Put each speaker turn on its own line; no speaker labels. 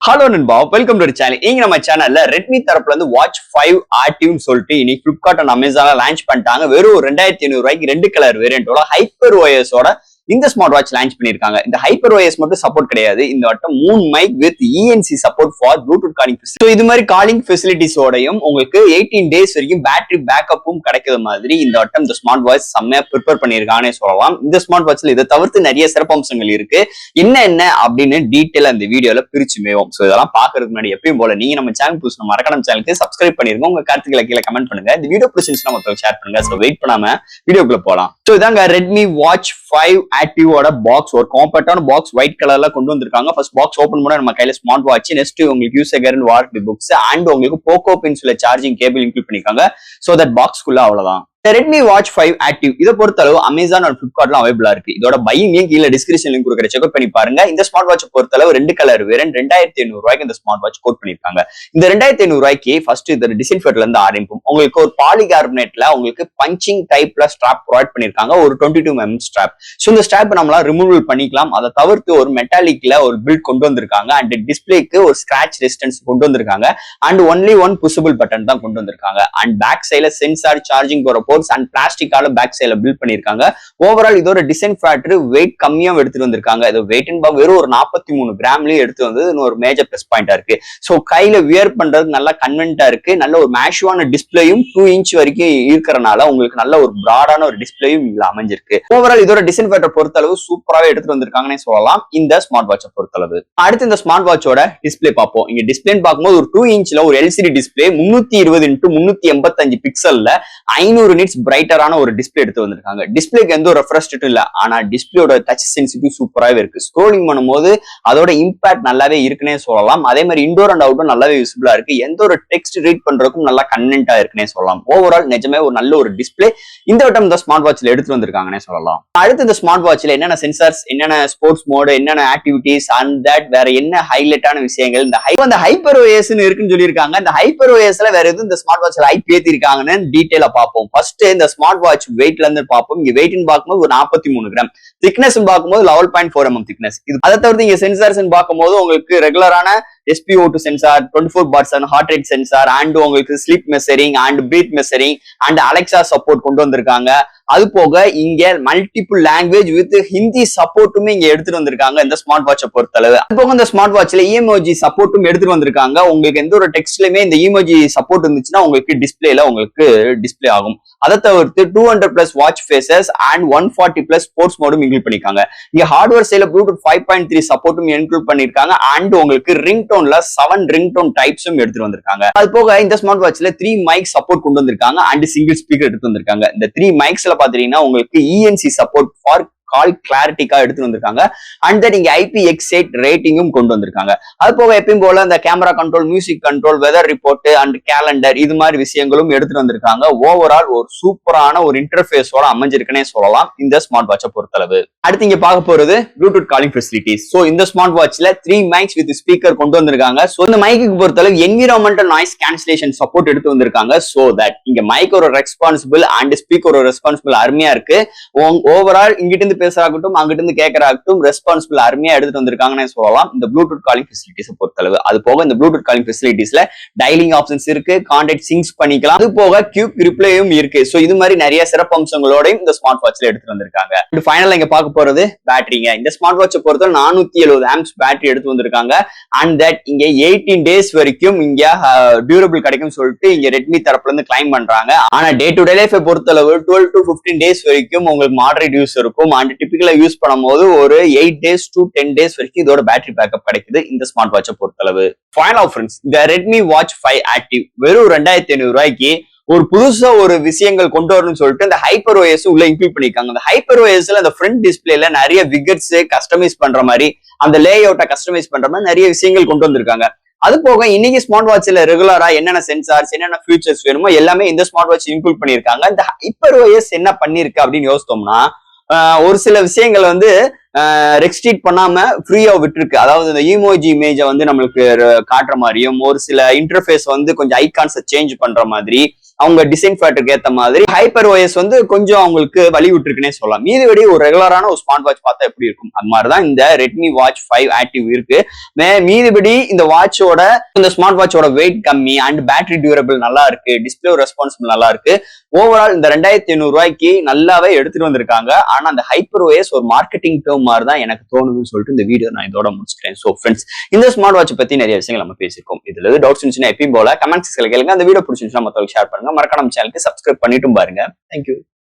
Hello நண்பா, welcome to channel. இங்க நம்ம சேனல்ல ரெட்மி தரப்புல இருந்து வாட்ச் 5 ஆக்டிவ்னு சொல்லிட்டு இன்னைக்கு பிளிப்கார்ட் அண்ட் அமேசான்ல லான்ச் பண்ணிட்டாங்க. வெறும் 2500 ரூபாய்க்கு 2 கலர் வேரியண்டோட ஹைப்பர் ஓஎஸோட இந்த ஸ்மார்ட் வாட்ச் லான்ச் பண்ணிருக்காங்க. இந்த ஹைப்பர் ஓஎஸ் மட்டும் சப்போர்ட் கிடையாது, இந்த வட்டம் 3 mic with ENC support for Bluetooth calling. So இது மாதிரி காலிங் ஃபெசிலிட்டிஸோடையும் உங்களுக்கு 18 டேஸ் வரைக்கும் பேட்டரி பேக்கப்பும் கிடைக்கிற மாதிரி இந்த வட்டம் இந்த ஸ்மார்ட் வாட்ச் செம்மையா ப்ரிப்பேர் பண்ணிருக்கானே சொல்லலாம். இந்த ஸ்மார்ட் வாட்ச்ல இதை தவிர்த்து நிறைய சிறப்பம்சங்கள் இருக்கு. என்ன அப்படின்னு டீட்டெயில் அந்த வீடியோல பிரிச்சு மேவும். ஸோ இதெல்லாம் பாக்குறதுக்கு முன்னாடி எப்பயும் போல நீங்க நம்ம சேனல் புதுசு மறக்காம சேனலுக்கு சப்ஸ்கிரைப் பண்ணிருங்க. உங்க கருத்துக்களை கீழே கமெண்ட் பண்ணுங்க. இந்த வீடியோ பிடிச்சிருந்துச்சுன்னா மொத்தம் ஷேர் பண்ணுங்க. ஸோ வெயிட் பண்ணாம வீடியோக்குள்ள போலாம். ஸோ இதாங்க ரெட்மி வாட்ச் 5 ஆக்டிவோட பாக்ஸ். ஒரு காம்பேக்டான பாக்ஸ் ஒயிட் கலர்ல கொண்டு வந்திருக்காங்க. ஃபர்ஸ்ட் பாக்ஸ் ஓபன் பண்ணா நம்ம கையில ஸ்மார்ட் வாட்ச், நெக்ஸ்ட் உங்களுக்கு user guide warranty books and உங்களுக்கு போக்கோ பின்ஸ்ல சார்ஜிங் கேபிள் இன்க்ளூட் பண்ணிருக்காங்க. ஸோ தட் பாக்ஸ்க்குள்ள அவ்வளவுதான். ரெட்மி வாட்ச் 5 ஆக்டிவ் இதை பொறுத்தளவு அமேசான் அண்ட் பிளிப்கார்ட்ல அவைபிளா இருக்கு. இதோட பையிங் லிங்க் கீழே டிஸ்கிரிப்ஷன் லிங்க் கொடுக்குற செக் பண்ணி பாருங்க. இந்த ஸ்மார்ட் வாட்ச் பொறுத்தளவு 2 கலர் வேரியன்ட் 2500 ரூபாய்க்கு இந்த ஸ்மார்ட் வாட்ச் கோட் பண்ணிருக்காங்க. இந்த 2500 ரூபாய்க்கு ஃபர்ஸ்ட் இந்த டிஸ்இன்ஃபெக்ட்ல இருந்து ஆரம்பிக்கும். உங்களுக்கு ஒரு பாலிகார்பனேட்ல உங்களுக்கு பஞ்சிங் டைப்ல ஸ்ட்ராப் ப்ரொவைட் பண்ணிருக்காங்க. ஒரு 22 mm ஸ்ட்ராப். ஸோ இந்த ஸ்ட்ராப் நம்மளால ரிமூவல் பண்ணிக்கலாம். அதை தவிர்த்து ஒரு மெட்டாலிக்ல ஒரு பில்ட் கொண்டு வந்திருக்காங்க. அண்ட் டிஸ்பிளேக்கு ஒரு ஸ்கிராச் ரெசிஸ்டன்ஸ் கொண்டு வந்திருக்காங்க. அண்ட் ஒன்லி ஒன் புஷபிள் பட்டன் தான் கொண்டு வந்திருக்காங்க. அண்ட் பேக் சைட்ல சென்சார் சார்ஜிங் போற போர்ட்ஸ் அண்ட் பிளாஸ்டிக் பேக் சைட்ல பில்ட் பண்ணிருக்காங்க. ஓவரால் இதோட டிசைன் ஃபேக்டர் வெயிட் கம்மியா எடுத்துட்டு வந்திருக்காங்க. இது வெயிட் வெறும் ஒரு 43 கிராம்லயே எடுத்து வந்தது ஒரு மேஜர் பிளஸ் பாயிண்டா இருக்கு. சோ கையில வியர் பண்றது நல்லா கன்வென்ட்டா இருக்கு. நல்ல ஒரு மேஷுவான டிஸ்பிளேயும் 2 இன்ச் வரைக்கும் இருக்கிறனால உங்களுக்கு நல்ல ஒரு பிராடான ஒரு டிஸ்பிளேயும் இதுல அமைஞ்சிருக்கு. ஓவரால் இதோட டிசைன் ஃபேக்டர் பொறுத்தளவு சூப்பராவே எடுத்துட்டு வந்திருக்காங்கன்னு சொல்லலாம் இந்த ஸ்மார்ட் வாட்சை பொறுத்தளவு. அடுத்து இந்த ஸ்மார்ட் வாட்சோட டிஸ்பிளே பார்ப்போம். இங்க டிஸ்பிளே பார்க்கும்போது ஒரு 2 இன்ச்ல ஒரு எல்சிடி டிஸ்பிளே 320x385 பிக்சல்ல 500 நிட்ஸ் பிரைட்டரான ஒரு டிஸ்பிளே எடுத்து வந்திருக்காங்க. டிஸ்பிளேக்கு எந்த ஒரு ரெஃப்ரெஷ் இல்ல, ஆனா டிஸ்பிளேயோட டச் சென்சிட்டிவ் சூப்பராகவே இருக்கு. ஸ்க்ரோலிங் பண்ணும்போது அதோட இம்பாக்ட் நல்லாவே இருக்குன்னே சொல்லலாம். அதே மாதிரி இன்டோர் அண்ட் அவுட்டோர் நல்லாவே விசிபிளா இருக்கு. எந்த ஒரு டெக்ஸ்ட் ரீட் பண்றதுக்கும் நல்லா கன்வென்ட்டா இருக்குன்னே சொல்லலாம். ஓவரால் நிஜமே ஒரு நல்ல ஒரு டிஸ்பிளே இந்த வட்டம் இந்த ஸ்மார்ட் வாட்ச்ல எடுத்து வந்திருக்காங்கன்னே சொல்லலாம். அடுத்து இந்த ஸ்மார்ட் வாட்ச்ல என்னென்ன சென்சார்ஸ், என்னென்ன ஸ்போர்ட்ஸ் மோடு, என்னென்ன ஆக்டிவிட்டிஸ் அண்ட் தட் வேற என்ன ஹைலைட்டான விஷயங்கள் இந்த ஹைப்பர் ஓஎஸ் இருக்குன்னு சொல்லியிருக்காங்க. இந்த ஹைப்பர் ஓஎஸ்ல வேற எதுவும் இந்த ஸ்மார்ட் வாட்ச்ல ஹைப் ஏத்திருக்காங்கன்னு டீடைலா பார்ப்போம். ஃபர்ஸ்ட் இந்த ஸ்மார்ட் வாட்ச் வெயிட்ல இருந்து பார்ப்போம். இங்க வெயிட்னு பார்க்கும்போது ஒரு 43 கிராம், திக்னஸ் பார்க்கும்போது 11.4 mm திக்னஸ். அதை தவிர்த்து இங்க சென்சார்ஸ் பார்க்கும்போது உங்களுக்கு ரெகுலரான SpO2 சென்சார், 24 பார்ஸ் ஹார்ட் ரேட் சென்சார் அண்ட் உங்களுக்கு sleep measuring and breath measuring and Alexa support கொண்டு வந்திருக்காங்க. அது போக இங்க மல்டிபிள் லாங்குவேஜ் வித் ஹிந்தி சப்போர்ட்டுமே இங்க எடுத்துட்டு வந்திருக்காங்க இந்த ஸ்மார்ட் வாட்சை பொறுத்தளவு. அது போக இந்த ஸ்மார்ட் வாட்ச்ல இமோஜி சப்போர்ட்டும் எடுத்துட்டு வந்திருக்காங்க. உங்களுக்கு எந்த ஒரு டெக்ஸ்ட்லயுமே இந்த இமோஜி சப்போர்ட் இருந்துச்சுன்னா உங்களுக்கு டிஸ்பிளேல உங்களுக்கு டிஸ்பிளே ஆகும். அதை தவிர்த்து 200+ வாட்ச் ஃபேசஸ் அண்ட் 140+ ஸ்போர்ட்ஸ் மோடும் இன்க்ளூட் பண்ணிருக்காங்க. இங்க ஹார்ட்வேர் சைட்ல ப்ளூடூத் 5.3 சப்போர்ட்டும் இன்க்ளூட் பண்ணிருக்காங்க. அண்ட் உங்களுக்கு ரிங் டோன்ல 7 ரிங் டோன் டைப்ஸும் எடுத்துட்டு வந்திருக்காங்க. அது போக இந்த ஸ்மார்ட் வாட்ச்ல 3 மைக் சப்போர்ட் கொண்டு வந்திருக்காங்க அண்ட் சிங்கிள் ஸ்பீக்கர் எடுத்து வந்திருக்காங்க. இந்த 3 மைக்ஸ்ல பாத்தீங்கன்னா உங்களுக்கு இஎன்சி சப்போர்ட் ஃபார் கால் கிளாரிட்டிக்கா எடுத்து வந்திருக்காங்க. அண்ட் தட் இங்க IPX8 ரேட்டிங்கும் கொண்டு வந்திருக்காங்க. அது போக எப்பயும் போல இந்த camera control, music control, weather report and calendar இது மாதிரி விஷயங்களும் எடுத்துட்டு வந்திருக்காங்க. ஓவரால் ஒரு சூப்பரான ஒரு இன்டர்ஃபேஸோட அமைஞ்சிருக்குன்னே சொல்லலாம் இந்த ஸ்மார்ட் வாட்சை பொறுத்தளவு. அடுத்து இங்க பார்க்க போறது ப்ளூடூத் காலிங் ஃபெசிலிட்டிஸ். சோ இந்த ஸ்மார்ட் வாட்ச்ல 3 மைக்ஸ் வித் ஸ்பீக்கர் கொண்டு வந்திருக்காங்க. சோ இந்த மைக்கு பொறுத்தளவு என்விரான்மெண்டல் நாய்ஸ் கேன்சலேஷன் சப்போர்ட் எடுத்து வந்திருக்காங்க. சோ தட் இங்க மைக் ஒரு ரெஸ்பான்சிபிள் அண்ட் ஸ்பீக்கர் ஒரு ரெஸ்பான்சிபிள் அருமையா இருக்கு. ஓவரால் இங்கிட்டு இருந்து பேசுறாகட்டும் அங்கிட்டு இருந்து கேட்கறாகட்டும் ரெஸ்பான்சிபிள் அருமையா எடுத்துட்டு வந்திருக்காங்கன்னு சொல்லலாம் இந்த ப்ளூடூத் காலிங் ஃபெசிலிட்டிஸ் பொறுத்தளவு. அது போக இந்த ப்ளூடூத் காலிங் ஃபெசிலிட்டிஸ்ல டைலிங் ஆப்ஷன்ஸ் இருக்கு, கான்டாக்ட் சிங்ஸ் பண்ணிக்கலாம். அது போக குயிக் ரிப்ளையும் இருக்கு. சோ இது மாதிரி நிறைய சிறப்பு அம்சங்களோடையும் இந்த ஸ்மார்ட் வாட்ச்ல எடுத்துட்டு வந்திருக்காங்க. ஃபைனலா இங்க பார்க்க போறது பேட்டரிங்க. இந்த ஸ்மார்ட் வாட்சை பொறுத்தவரை 470 ஆம்ப்ஸ் பேட்டரி எடுத்து வந்திருக்காங்க. அண்ட் தட் இங்க 18 டேஸ் வரைக்கும் இங்க டியூரபிள் கிடைக்கும் சொல்லிட்டு இங்க ரெட்மி தரப்புல இருந்து கிளைம் பண்றாங்க. ஆனா டே டு டே லைஃப் பொறுத்தளவு 12 to 15 டேஸ் வரைக்கும் உங்களுக்கு மாடரேட் யூஸ் இருக்கும். அண்ட் டிபிக்கலா யூஸ் பண்ணும்போது ஒரு 8 days to 10 days வரைக்கும் இதோட பேட்டரி பேக்கப் கிடைக்குது இந்த ஸ்மார்ட் வாட்சை பொறுத்தளவு. ஃபைனல் ஃப்ரெண்ட்ஸ், இந்த ரெட்மி வாட்ச் 5 ஆக்டிவ் வெறும் 2500 ரூபாய்க்கு ஒரு புதுசா ஒரு விஷயங்கள் கொண்டு வரணும்னு சொல்லிட்டு இந்த ஹைப்பர் ஓஎஸ் உள்ள இன்க்ளூட் பண்ணிருக்காங்க. அந்த ஹைப்பர் ஓஎஸ்ல அந்த ஃப்ரண்ட் டிஸ்பிளேல நிறைய விகட்ஸ் கஸ்டமைஸ் பண்ற மாதிரி, அந்த லே அவுட்டை கஸ்டமைஸ் பண்ற மாதிரி நிறைய விஷயங்கள் கொண்டு வந்திருக்காங்க. அது போக இன்னைக்கு ஸ்மார்ட் வாட்ச்ல ரெகுலரா என்னென்ன சென்சார்ஸ், என்னென்ன ஃபியூச்சர்ஸ் வேணுமோ எல்லாமே இந்த ஸ்மார்ட் வாட்ச் இன்க்ளூட் பண்ணிருக்காங்க. இந்த ஹைப்பர் ஓஎஸ் என்ன பண்ணிருக்கு அப்படின்னு யோசித்தோம்னா ஒரு சில விஷயங்கள் ரெஸ்ட்ரிக்ட் பண்ணாம ஃப்ரீயா விட்டுருக்கு. அதாவது இந்த இமோஜி இமேஜை நம்மளுக்கு காட்டுற மாதிரியும், ஒரு சில இன்டர்ஃபேஸ் கொஞ்சம் ஐகான்ஸை சேஞ்ச் பண்ற மாதிரி, அவங்க டிசைன் ஃபேக்டருக்கு ஏத்த மாதிரி ஹைப்பர் OS வந்து கொஞ்சம் அவங்களுக்கு வழி விட்டுருக்குன்னே சொல்லலாம். மீதிபடி ஒரு ரெகுலரான ஒரு ஸ்மார்ட் வாட்ச் பார்த்தா எப்படி இருக்கும் அது மாதிரிதான் இந்த ரெட்மி வாட்ச் 5 ஆக்டிவ் இருக்கு. மீதிபடி இந்த வாட்சோட இந்த ஸ்மார்ட் வாட்சோட வெயிட் கம்மி அண்ட் பேட்டரி டியூரபிள் நல்லா இருக்கு, டிஸ்பிளே ரெஸ்பான்சிபிள் நல்லா இருக்கு. ஓவரால் இந்த 2500 ரூபாய்க்கு நல்லாவே எடுத்துட்டு வந்திருக்காங்க. ஆனா அந்த ஹைப்பர் OS ஒரு மார்க்கெட்டிங் டேர்ம் மாதிரி தான் எனக்கு தோணுதுன்னு சொல்லிட்டு இந்த வீடியோ நான் இதோட முடிச்சிட்டேன். சோ ஃப்ரெண்ட்ஸ், இந்த ஸ்மார்ட் வாட்ச் பத்தி நிறைய விஷயங்கள் நம்ம பேசிருக்கோம். இதுல இருந்து டவுட்ஸ் இருந்துச்சுன்னா எப்பயும் போல கமெண்ட் செக்ஷன்ல கேளுங்க. அந்த வீடியோ பிடிச்சிருந்துச்சுன்னா மத்தவங்களுக்கு ஷேர் பண்ணுங்க. மறக்காம சேனலுக்கு சப்ஸ்கிரைப் பண்ணிட்டும் பாருங்க. தேங்க்யூ.